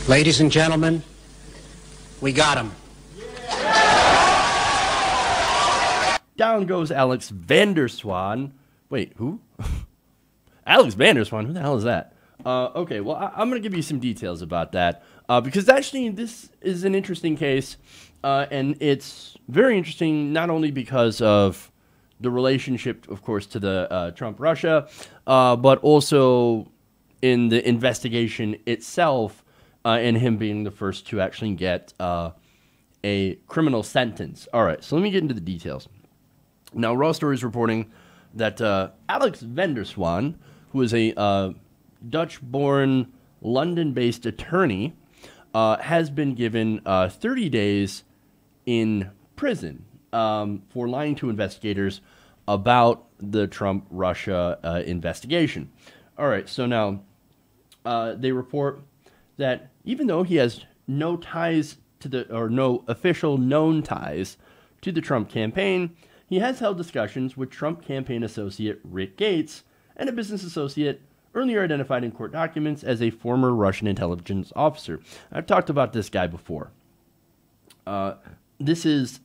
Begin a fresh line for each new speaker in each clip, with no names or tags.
Ladies and gentlemen, we got him.
Down goes Alex Zwaan. Wait, who? Alex Zwaan? Who the hell is that? Okay, well, I'm going to give you some details about that. Because actually, this is an interesting case. And it's very interesting, not only because of the relationship, of course, to the Trump-Russia, but also in the investigation itself, and him being the first to actually get a criminal sentence. All right, so let me get into the details. Now, Raw Story is reporting that Alex Zwaan, who is a Dutch-born, London-based attorney, has been given 30 days in prison for lying to investigators about the Trump-Russia investigation. All right, so now they report that even though he has no ties to the, or no official known ties to the Trump campaign, he has held discussions with Trump campaign associate Rick Gates and a business associate earlier identified in court documents as a former Russian intelligence officer. I've talked about this guy before. This is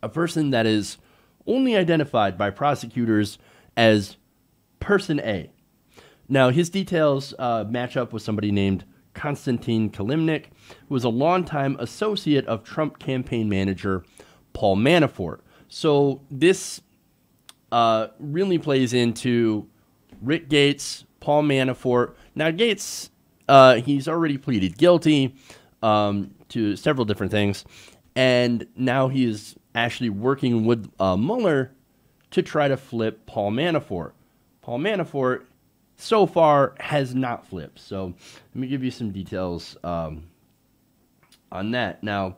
a person that is only identified by prosecutors as Person A. Now, his details match up with somebody named Konstantin Kilimnik, who was a longtime associate of Trump campaign manager Paul Manafort. So this really plays into Rick Gates, Paul Manafort. Now, Gates, he's already pleaded guilty to several different things, and now he is actually working with Mueller to try to flip Paul Manafort. Paul Manafort, so far, has not flipped. So let me give you some details on that. Now,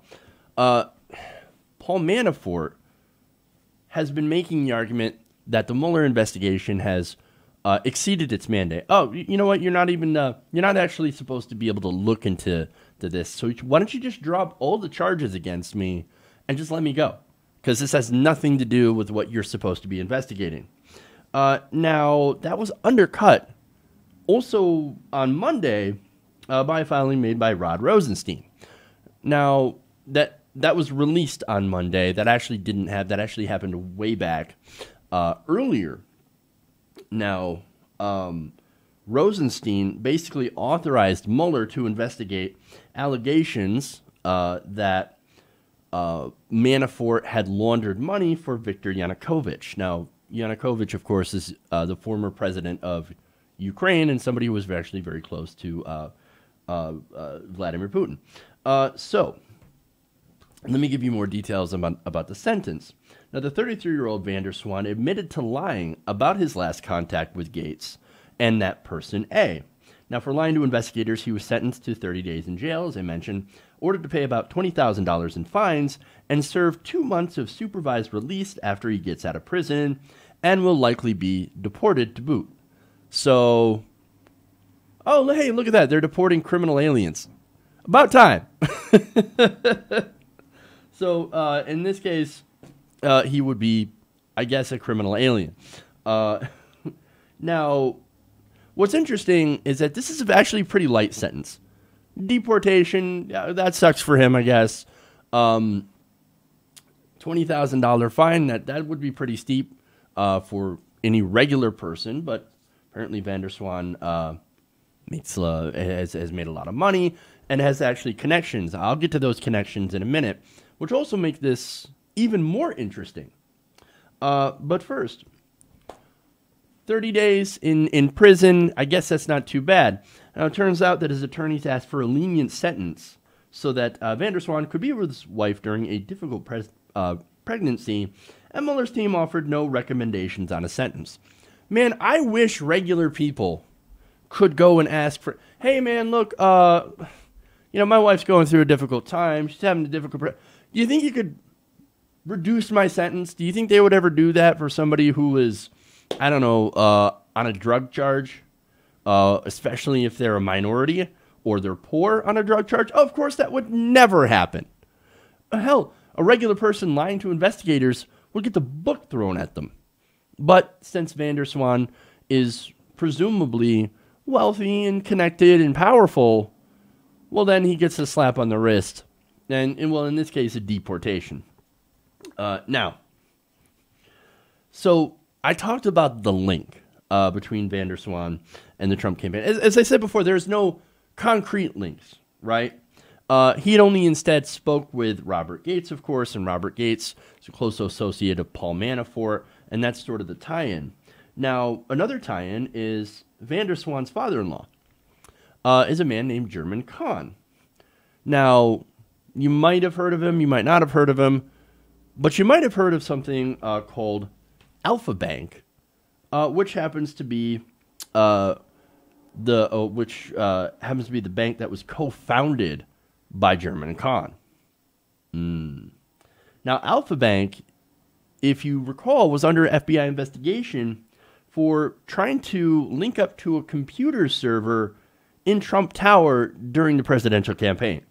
Paul Manafort has been making the argument that the Mueller investigation has exceeded its mandate. Oh, you know what? You're not even you're not actually supposed to be able to look into this. So why don't you just drop all the charges against me and just let me go? Because this has nothing to do with what you're supposed to be investigating. Now, that was undercut also on Monday by a filing made by Rod Rosenstein. Now, that was released on Monday. That actually happened way back earlier. Now, Rosenstein basically authorized Mueller to investigate allegations that Manafort had laundered money for Viktor Yanukovych. Now, Yanukovych, of course, is the former president of Ukraine and somebody who was actually very close to Vladimir Putin. So, let me give you more details about the sentence. Now, the 33-year-old Zwaan admitted to lying about his last contact with Gates and that person A. Now, for lying to investigators, he was sentenced to 30 days in jail, as I mentioned, ordered to pay about $20,000 in fines, and serve 2 months of supervised release after he gets out of prison, and will likely be deported to boot. So, oh, hey, look at that. They're deporting criminal aliens. About time. So, in this case, he would be, I guess, a criminal alien. Now, what's interesting is that this is actually a pretty light sentence. Deportation, that sucks for him, I guess. $20,000 fine, that would be pretty steep for any regular person, but apparently Zwaan has made a lot of money and has actually connections. I'll get to those connections in a minute, which also make this even more interesting. But first, 30 days in prison, I guess that's not too bad. Now, it turns out that his attorneys asked for a lenient sentence so that Zwaan could be with his wife during a difficult pregnancy, and Mueller's team offered no recommendations on a sentence. Man, I wish regular people could go and ask for, hey, man, look, my wife's going through a difficult time. She's having a difficult do you think you could reduce my sentence? Do you think they would ever do that for somebody who is, I don't know, on a drug charge, especially if they're a minority or they're poor on a drug charge? Oh, of course, that would never happen. Hell, a regular person lying to investigators would get the book thrown at them. But since Zwaan is presumably wealthy and connected and powerful, well, then he gets a slap on the wrist. And well, in this case, a deportation. Now, so I talked about the link between van der Zwaan and the Trump campaign. As I said before, there's no concrete links, right? He had only instead spoke with Robert Gates, of course, and Robert Gates is a close associate of Paul Manafort, and that's sort of the tie-in. Now, another tie-in is van der Zwaan's father-in-law is a man named German Kahn. Now, you might have heard of him, you might not have heard of him, but you might have heard of something called Alpha Bank, which happens to be the bank that was co-founded by German Kahn. Now, Alpha Bank, if you recall, was under FBI investigation for trying to link up to a computer server in Trump Tower during the presidential campaign.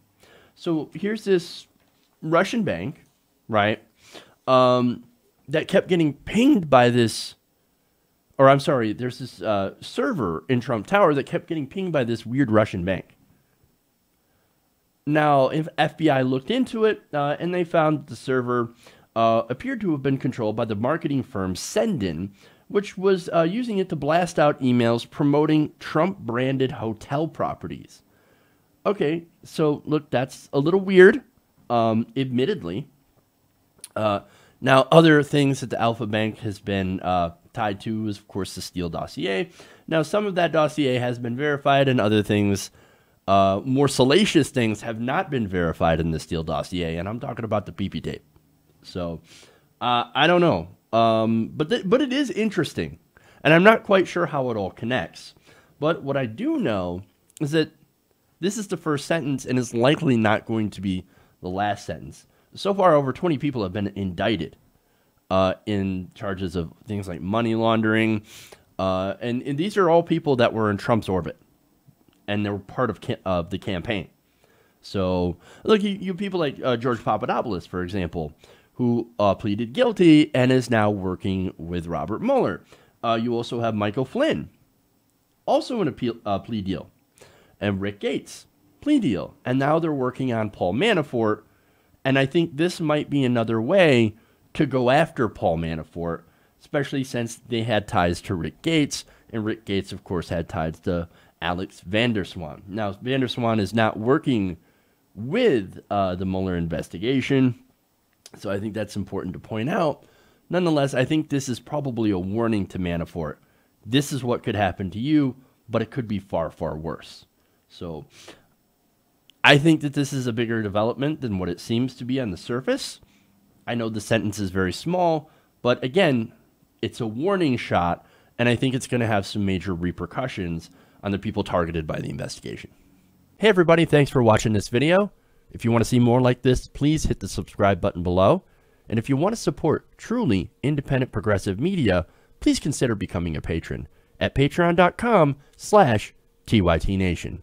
So here's this Russian bank, right, that kept getting pinged by this, or I'm sorry, there's this server in Trump Tower that kept getting pinged by this weird Russian bank. Now, if FBI looked into it, and they found the server appeared to have been controlled by the marketing firm Sendin, which was using it to blast out emails promoting Trump-branded hotel properties. Okay, so look, that's a little weird, admittedly. Now, other things that the Alpha Bank has been tied to is, of course, the Steele dossier. Now, some of that dossier has been verified, and other things, more salacious things, have not been verified in the Steele dossier, and I'm talking about the PP tape. So, I don't know, but it is interesting, and I'm not quite sure how it all connects. But what I do know is that this is the first sentence, and is likely not going to be the last sentence. So far, over 20 people have been indicted in charges of things like money laundering, and these are all people that were in Trump's orbit, and they were part of the campaign. So, look, you people like George Papadopoulos, for example, who pleaded guilty and is now working with Robert Mueller. You also have Michael Flynn, also in a plea deal, and Rick Gates, plea deal. And now they're working on Paul Manafort, and I think this might be another way to go after Paul Manafort, especially since they had ties to Rick Gates, and Rick Gates, of course, had ties to Alex van der Zwaan. Now, van der Zwaan is not working with the Mueller investigation, so I think that's important to point out. Nonetheless, I think this is probably a warning to Manafort. This is what could happen to you, but it could be far, far worse. So I think that this is a bigger development than what it seems to be on the surface. I know the sentence is very small, but again, it's a warning shot, and I think it's going to have some major repercussions on the people targeted by the investigation. Hey everybody, thanks for watching this video. If you want to see more like this, please hit the subscribe button below. And if you want to support truly independent progressive media, please consider becoming a patron at patreon.com/TYTNation.